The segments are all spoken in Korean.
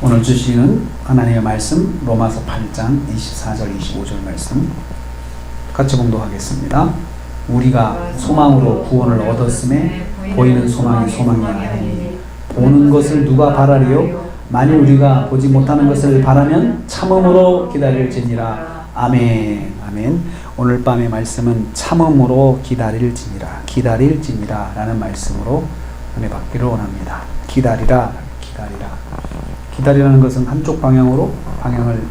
오늘 주시는 하나님의 말씀 로마서 8장 24절 25절 말씀 같이 봉독하겠습니다. 우리가 소망으로 구원을 얻었음에 보이는 소망이 소망이 아니니 보는 것을 누가 바라리요? 만일 우리가 보지 못하는 것을 바라면 참음으로 기다릴지니라. 아멘. 아멘. 오늘 밤의 말씀은 참음으로 기다릴지니라 라는 말씀으로 은혜 받기를 원합니다. 기다리라. 기다리라는 것은 한쪽 방향으로 방향을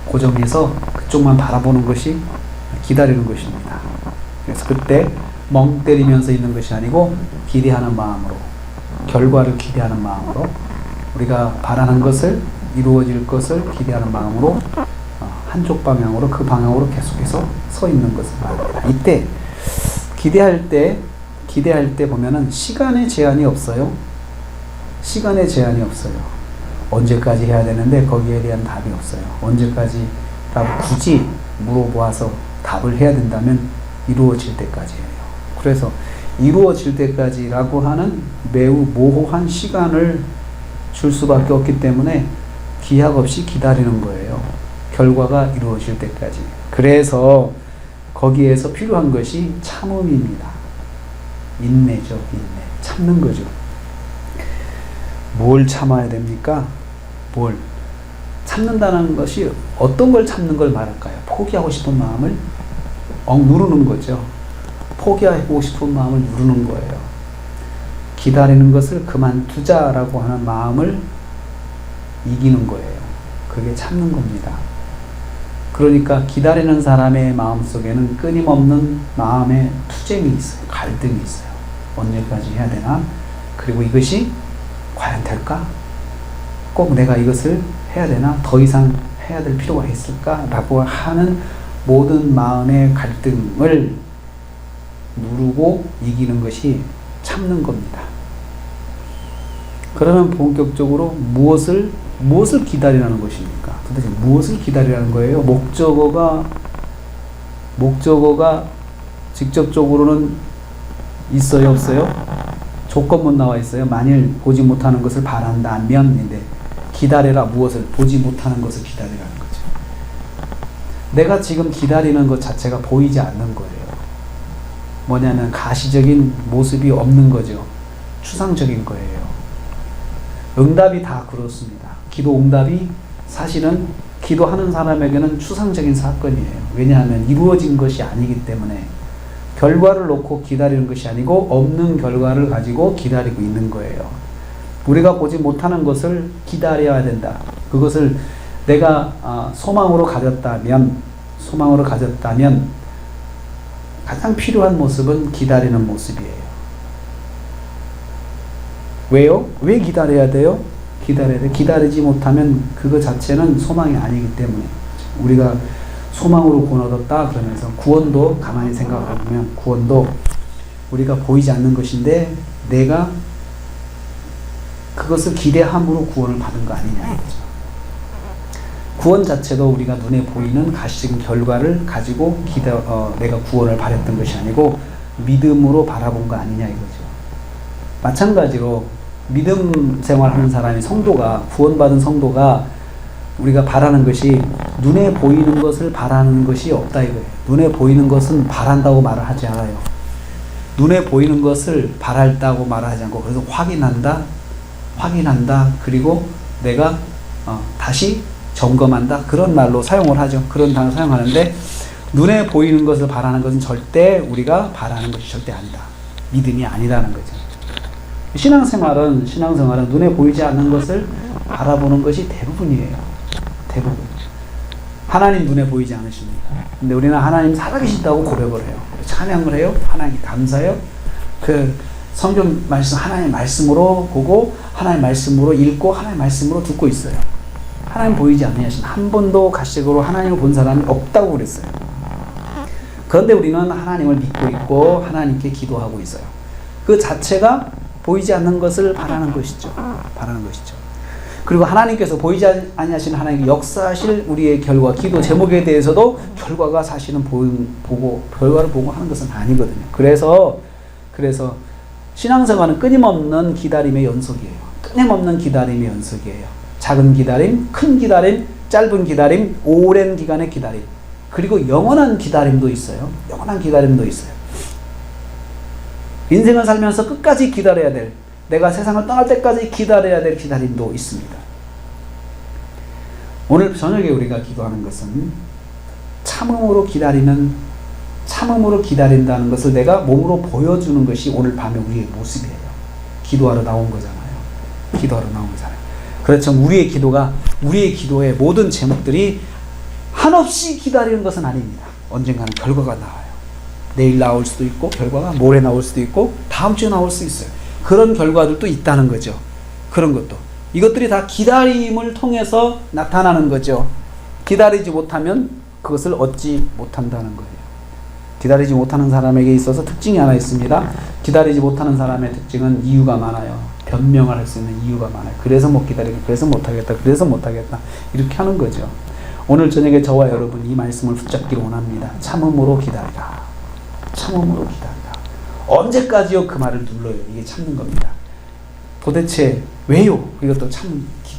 고정해서 그쪽만 바라보는 것이 기다리는 것입니다. 그래서 그때 멍 때리면서 있는 것이 아니고 기대하는 마음으로, 결과를 기대하는 마음으로, 우리가 바라는 것을, 이루어질 것을 기대하는 마음으로 한쪽 방향으로, 그 방향으로 계속해서 서 있는 것을 말합니다. 이때 기대할 때 보면은 시간의 제한이 없어요. 시간의 제한이 없어요. 언제까지 해야 되는데 거기에 대한 답이 없어요. 언제까지라고 굳이 물어보아서 답을 해야 된다면 이루어질 때까지예요. 그래서 이루어질 때까지라고 하는 매우 모호한 시간을 줄 수밖에 없기 때문에 기약 없이 기다리는 거예요. 결과가 이루어질 때까지. 그래서 거기에서 필요한 것이 참음입니다. 인내죠. 인내. 참는 거죠. 뭘 참아야 됩니까? 뭘? 참는다는 것이 어떤 걸 참는 걸 말할까요? 포기하고 싶은 마음을 누르는 거죠. 포기하고 싶은 마음을 누르는 거예요. 기다리는 것을 그만두자라고 하는 마음을 이기는 거예요. 그게 참는 겁니다. 그러니까 기다리는 사람의 마음속에는 끊임없는 마음의 투쟁이 있어요. 갈등이 있어요. 언제까지 해야 되나? 그리고 이것이 과연 될까? 꼭 내가 이것을 해야 되나? 더 이상 해야 될 필요가 있을까? 라고 하는 모든 마음의 갈등을 누르고 이기는 것이 참는 겁니다. 그러면 본격적으로 무엇을 기다리라는 것입니까? 도대체 무엇을 기다리라는 거예요? 목적어가 직접적으로는 있어요, 없어요? 조건문 나와 있어요. 만일 보지 못하는 것을 바란다면인데, 기다려라. 무엇을? 보지 못하는 것을 기다리라는 거죠. 내가 지금 기다리는 것 자체가 보이지 않는 거예요. 뭐냐면 가시적인 모습이 없는 거죠. 추상적인 거예요. 응답이 다 그렇습니다. 기도 응답이 사실은 기도하는 사람에게는 추상적인 사건이에요. 왜냐하면 이루어진 것이 아니기 때문에. 결과를 놓고 기다리는 것이 아니고 없는 결과를 가지고 기다리고 있는 거예요. 우리가 보지 못하는 것을 기다려야 된다. 그것을 내가 소망으로 가졌다면 가장 필요한 모습은 기다리는 모습이에요. 왜요? 왜 기다려야 돼요? 기다리지 못하면 그거 자체는 소망이 아니기 때문에. 우리가 소망으로 구원 얻었다 그러면서 구원도 가만히 생각해보면 구원도 우리가 보이지 않는 것인데 내가 그것을 기대함으로 구원을 받은 거 아니냐 이거죠. 구원 자체도 우리가 눈에 보이는 가시적인 결과를 가지고 내가 구원을 바랬던 것이 아니고 믿음으로 바라본 거 아니냐 이거죠. 마찬가지로 믿음 생활하는 사람이 구원받은 성도가 우리가 바라는 것이 눈에 보이는 것을 바라는 것이 없다 이거예요. 눈에 보이는 것은 바란다고 말을 하지 않아요. 눈에 보이는 것을 바랄다고 말을 하지 않고 그래서 확인한다 그리고 내가 다시 점검한다 그런 말로 사용을 하죠. 그런 단어 사용하는데 눈에 보이는 것을 바라는 것은 절대 우리가 바라는 것이 절대 아니다. 믿음이 아니라는 거죠. 신앙생활은 눈에 보이지 않는 것을 바라보는 것이 대부분이에요. 대부분. 하나님 눈에 보이지 않으십니다. 근데 우리는 하나님 살아계신다고 고백을 해요. 찬양을 해요. 하나님 감사해요. 그 성경 말씀, 하나님 말씀으로 보고, 하나님 말씀으로 읽고, 하나님 말씀으로 듣고 있어요. 하나님 보이지 않으신 한 번도 가시적으로 하나님을 본 사람이 없다고 그랬어요. 그런데 우리는 하나님을 믿고 있고, 하나님께 기도하고 있어요. 그 자체가 보이지 않는 것을 바라는 것이죠. 그리고 하나님께서 보이지 아니하시는 하나님께 역사하실 우리의 결과, 기도 제목에 대해서도 결과가 사실은 결과를 보고 하는 것은 아니거든요. 그래서 신앙생활은 끊임없는 기다림의 연속이에요. 끊임없는 기다림의 연속이에요. 작은 기다림, 큰 기다림, 짧은 기다림, 오랜 기간의 기다림. 그리고 영원한 기다림도 있어요. 영원한 기다림도 있어요. 인생을 살면서 끝까지 기다려야 될, 내가 세상을 떠날 때까지 기다려야 될 기다림도 있습니다. 오늘 저녁에 우리가 기도하는 것은 참음으로 기다린다는 것을 내가 몸으로 보여주는 것이 오늘 밤에 우리의 모습이에요. 기도하러 나온 거잖아요. 기도하러 나온 거잖아요. 그렇죠. 우리의 기도의 모든 제목들이 한없이 기다리는 것은 아닙니다. 언젠가는 결과가 나와요. 내일 나올 수도 있고, 결과가 모레 나올 수도 있고, 다음 주에 나올 수 있어요. 그런 결과들도 있다는 거죠. 그런 것도. 이것들이 다 기다림을 통해서 나타나는 거죠. 기다리지 못하면 그것을 얻지 못한다는 거예요. 기다리지 못하는 사람에게 있어서 특징이 하나 있습니다. 기다리지 못하는 사람의 특징은 이유가 많아요. 변명을 할 수 있는 이유가 많아요. 그래서 못 기다리고, 그래서 못하겠다, 그래서 못하겠다, 이렇게 하는 거죠. 오늘 저녁에 저와 여러분 이 말씀을 붙잡기를 원합니다. 참음으로 기다리라. 참음으로 기다리라. 언제까지요? 그 말을 눌러요. 이게 참는 겁니다. 도대체 왜요? 이것도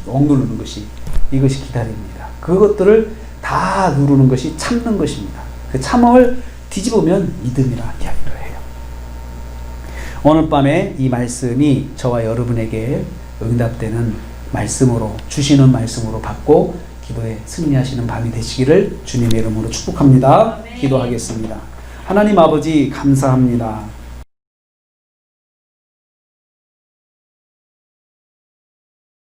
억누르는 것이, 이것이 기다립니다. 그것들을 다 누르는 것이 참는 것입니다. 그 참음을 뒤집으면 믿음이라 이야기를 해요. 오늘 밤에 이 말씀이 저와 여러분에게 응답되는 말씀으로, 주시는 말씀으로 받고 기도에 승리하시는 밤이 되시기를 주님의 이름으로 축복합니다. 기도하겠습니다. 하나님 아버지 감사합니다.